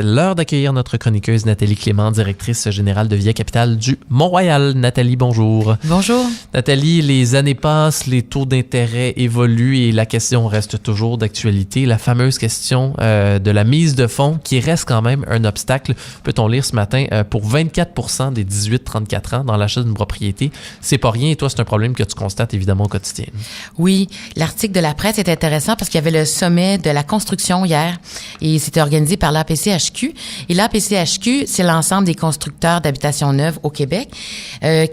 L'heure d'accueillir notre chroniqueuse Nathalie Clément, directrice générale de Via Capitale du Mont-Royal. Nathalie, bonjour. Bonjour. Nathalie, les années passent, les taux d'intérêt évoluent et la question reste toujours d'actualité. La fameuse question de la mise de fonds qui reste quand même un obstacle. Peut-on lire ce matin pour 24% des 18-34 ans dans l'achat d'une propriété. C'est pas rien et toi, c'est un problème que tu constates évidemment au quotidien. Oui, l'article de la presse est intéressant parce qu'il y avait le sommet de la construction hier et c'était organisé par l'APCHQ. Et l'APCHQ, c'est l'ensemble des constructeurs d'habitations neuves au Québec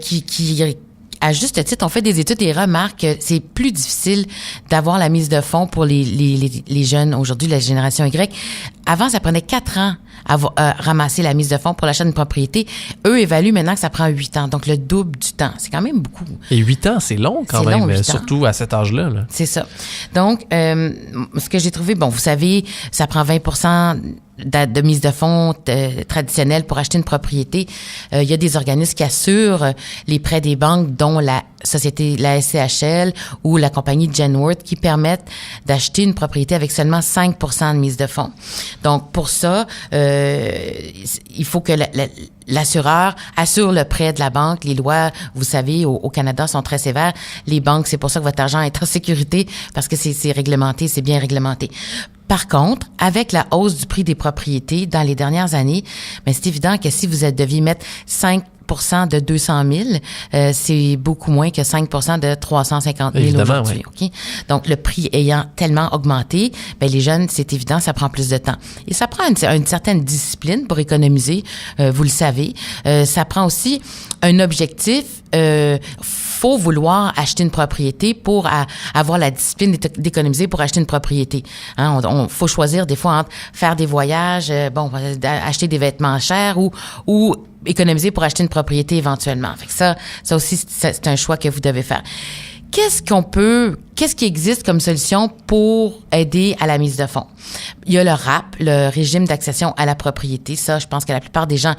qui à juste titre, on fait des études et remarque que c'est plus difficile d'avoir la mise de fonds pour les jeunes aujourd'hui, la génération Y. Avant, ça prenait 4 ans à ramasser la mise de fonds pour l'achat d'une propriété. Eux évaluent maintenant que ça prend 8 ans, donc le double du temps. C'est quand même beaucoup. Et 8 ans, c'est long quand même, long, surtout à cet âge-là. Là. C'est ça. Donc, ce que j'ai trouvé, bon, vous savez, ça prend 20% de mise de fonds traditionnelle pour acheter une propriété. Il y a des organismes qui assurent les prêts des banques, dont la société, la SCHL ou la compagnie Genworth, qui permettent d'acheter une propriété avec seulement 5% de mise de fonds. Donc, pour ça, il faut que l'assureur assure le prêt de la banque. Les lois, vous savez, au Canada sont très sévères. Les banques, c'est pour ça que votre argent est en sécurité, parce que c'est réglementé, c'est bien réglementé. Par contre, avec la hausse du prix des propriétés dans les dernières années, mais c'est évident que si vous deviez mettre 5% de 200 000, c'est beaucoup moins que 5% de 350 000 évidemment, aujourd'hui. Oui. Okay? Donc, le prix ayant tellement augmenté, ben les jeunes, c'est évident, ça prend plus de temps. Et ça prend une certaine discipline pour économiser, vous le savez. Ça prend aussi un objectif. Faut vouloir acheter une propriété pour avoir la discipline d'économiser pour acheter une propriété. Hein, on faut choisir des fois entre faire des voyages, acheter des vêtements chers ou économiser pour acheter une propriété éventuellement. Fait que ça aussi, c'est un choix que vous devez faire. Qu'est-ce qui existe comme solution pour aider à la mise de fonds? Il y a le RAP, le régime d'accession à la propriété. Ça, je pense que la plupart des gens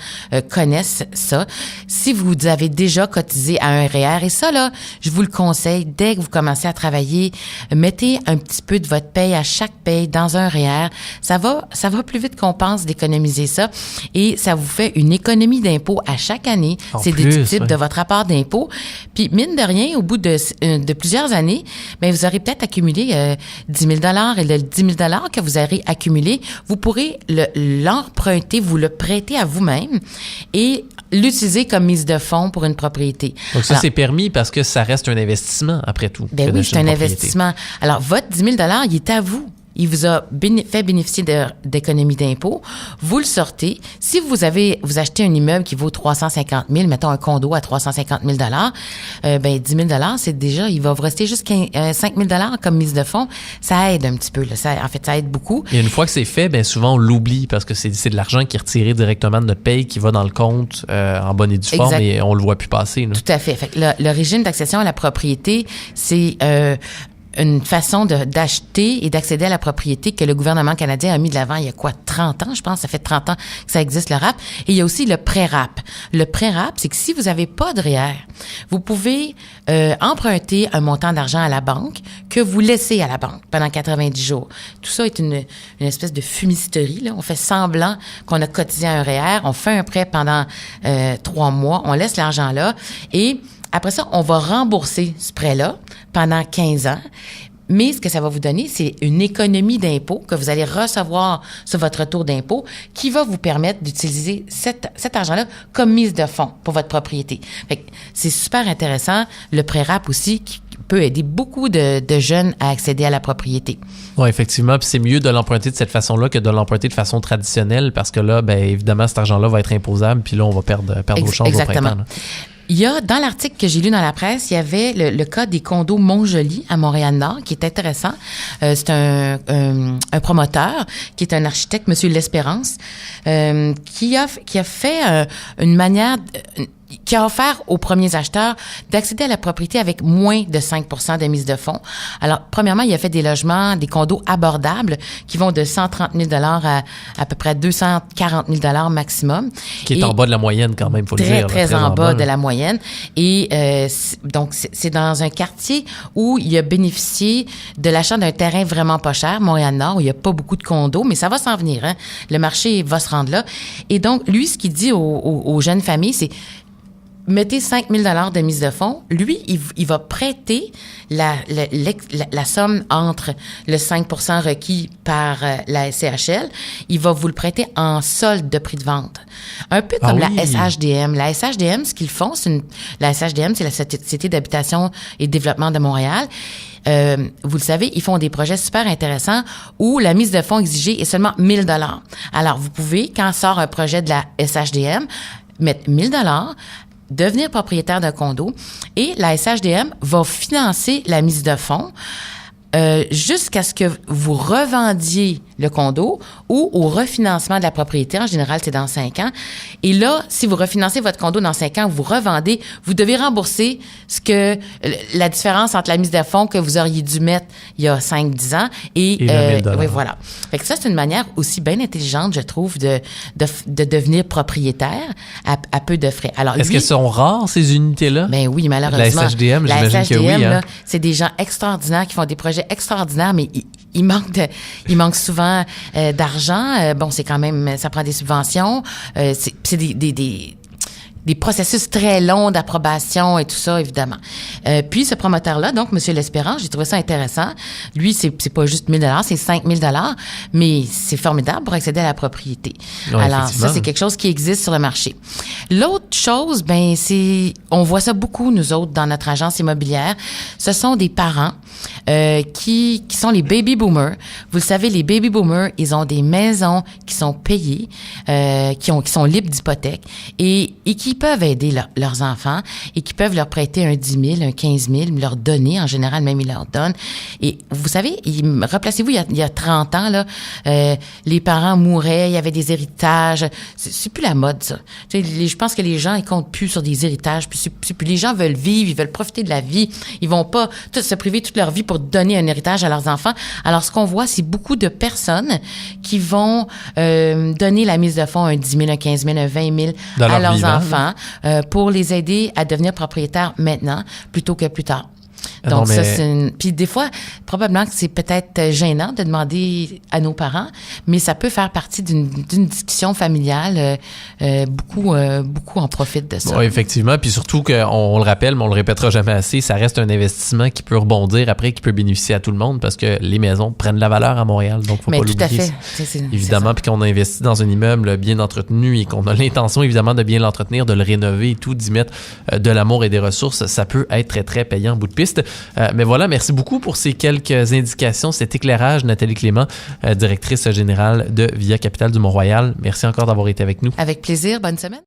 connaissent ça. Si vous avez déjà cotisé à un REER, et ça, là, je vous le conseille, dès que vous commencez à travailler, mettez un petit peu de votre paye à chaque paye dans un REER. Ça va plus vite qu'on pense d'économiser ça. Et ça vous fait une économie d'impôt à chaque année. C'est déductible de votre rapport d'impôt. Puis, mine de rien, au bout de plusieurs années, ben vous aurez peut-être accumulé 10 000 $ et le 10 000 $ que vous aurez accumulé, vous pourrez l'emprunter, vous le prêter à vous-même et l'utiliser comme mise de fonds pour une propriété. Donc ça, c'est permis parce que ça reste un investissement après tout. Ben oui, c'est un investissement. Alors, votre 10 000 $, il est à vous. Il vous a fait bénéficier d'économies d'impôt. Vous le sortez. Si vous achetez un immeuble qui vaut 350 000, mettons un condo à 350 000 $, 10 000 $, c'est déjà, il va vous rester juste 5 000 $ comme mise de fonds. Ça aide un petit peu, là. Ça aide beaucoup. Et une fois que c'est fait, bien souvent, on l'oublie parce que c'est de l'argent qui est retiré directement de notre paye, qui va dans le compte en bonne et due forme et on le voit plus passer. Là. Tout à fait. Fait que le régime d'accession à la propriété, c'est une façon d'acheter et d'accéder à la propriété que le gouvernement canadien a mis de l'avant il y a 30 ans, je pense. Ça fait 30 ans que ça existe, le RAP. Et il y a aussi le pré-RAP. Le pré-RAP, c'est que si vous n'avez pas de REER, vous pouvez emprunter un montant d'argent à la banque que vous laissez à la banque pendant 90 jours. Tout ça est une espèce de fumisterie, là. On fait semblant qu'on a cotisé à un REER, on fait un prêt pendant 3 mois, on laisse l'argent là et après ça, on va rembourser ce prêt-là pendant 15 ans. Mais ce que ça va vous donner, c'est une économie d'impôt que vous allez recevoir sur votre retour d'impôt qui va vous permettre d'utiliser cet argent-là comme mise de fonds pour votre propriété. Fait que c'est super intéressant. Le pré-RAP aussi qui peut aider beaucoup de jeunes à accéder à la propriété. Oui, effectivement. Puis c'est mieux de l'emprunter de cette façon-là que de l'emprunter de façon traditionnelle parce que là, bien évidemment, cet argent-là va être imposable puis là, on va perdre au change au printemps. Là. Il y a, dans l'article que j'ai lu dans la presse, il y avait le cas des condos Montjoli à Montréal-Nord, qui est intéressant. C'est un promoteur, qui est un architecte, Monsieur L'Espérance, qui a fait une manière qui a offert aux premiers acheteurs d'accéder à la propriété avec moins de 5 % de mise de fonds. Alors, premièrement, il a fait des logements, des condos abordables qui vont de 130 000 à peu près 240 000 maximum. Qui est en bas de la moyenne quand même, il faut le dire. Très en bas de la moyenne. Et donc, c'est dans un quartier où il a bénéficié de l'achat d'un terrain vraiment pas cher, Montréal-Nord, où il n'y a pas beaucoup de condos, mais ça va s'en venir. Hein? Le marché va se rendre là. Et donc, lui, ce qu'il dit aux jeunes familles, c'est mettez 5 000 $ de mise de fonds. Lui, il va prêter la somme entre le 5 % requis par la SCHL. Il va vous le prêter en solde de prix de vente. Un peu comme la SHDM. La SHDM, ce qu'ils font, la SHDM, c'est la Société d'habitation et de développement de Montréal. Vous le savez, ils font des projets super intéressants où la mise de fonds exigée est seulement 1 000 $. Alors, vous pouvez, quand sort un projet de la SHDM, mettre 1 000 $, devenir propriétaire d'un condo et la SHDM va financer la mise de fonds jusqu'à ce que vous revendiez le condo ou au refinancement de la propriété. En général, c'est dans 5 ans. Et là, si vous refinancez votre condo dans 5 ans, vous revendez, vous devez rembourser la différence entre la mise de fonds que vous auriez dû mettre il y a 5-10 ans et oui, voilà. Fait que ça, c'est une manière aussi bien intelligente, je trouve, de devenir propriétaire à peu de frais. Alors, est-ce qu'elles sont rares, ces unités-là? Ben oui, malheureusement. La SHDM, j'imagine que oui. Hein? Là, c'est des gens extraordinaires qui font des projets extraordinaires, mais il manque souvent d'argent. Bon, c'est quand même, ça prend des subventions. C'est des processus très longs d'approbation et tout ça, évidemment. Puis, ce promoteur-là, donc, M. L'Espérance, j'ai trouvé ça intéressant. Lui, c'est pas juste 1 000 $, c'est 5 000 $, mais c'est formidable pour accéder à la propriété. Ouais, alors, ça, c'est quelque chose qui existe sur le marché. L'autre chose, ben, on voit ça beaucoup, nous autres, dans notre agence immobilière. Ce sont des parents qui sont les baby boomers. Vous le savez, les baby boomers, ils ont des maisons qui sont payées, qui sont libres d'hypothèque et qui peuvent aider leurs enfants et qui peuvent leur prêter un 10 000, un 15 000, leur donner, en général, même ils leur donnent. Et vous savez, replacez-vous, il y a 30 ans, là, les parents mouraient, il y avait des héritages. C'est plus la mode, ça. Je pense que les gens, ils comptent plus sur des héritages. Puis les gens veulent vivre, ils veulent profiter de la vie. Ils vont pas se priver toute leur vie pour donner un héritage à leurs enfants. Alors, ce qu'on voit, c'est beaucoup de personnes qui vont donner la mise de fonds, un 10 000, un 15 000, un 20 000 à leurs enfants pour les aider à devenir propriétaires maintenant plutôt que plus tard. Donc, ça, c'est Puis des fois, probablement que c'est peut-être gênant de demander à nos parents, mais ça peut faire partie d'une discussion familiale. Beaucoup en profitent de ça. Oui, effectivement. Puis surtout qu'on le rappelle, mais on le répétera jamais assez, ça reste un investissement qui peut rebondir après, qui peut bénéficier à tout le monde parce que les maisons prennent de la valeur à Montréal. Donc, faut pas l'oublier. Tout à fait. Évidemment, puis qu'on a investi dans un immeuble bien entretenu et qu'on a l'intention, évidemment, de bien l'entretenir, de le rénover et tout, d'y mettre de l'amour et des ressources, ça peut être très, très payant en bout de piste. Mais voilà, merci beaucoup pour ces quelques indications, cet éclairage, Nathalie Clément, directrice générale de Via Capitale du Mont-Royal. Merci encore d'avoir été avec nous. Avec plaisir. Bonne semaine.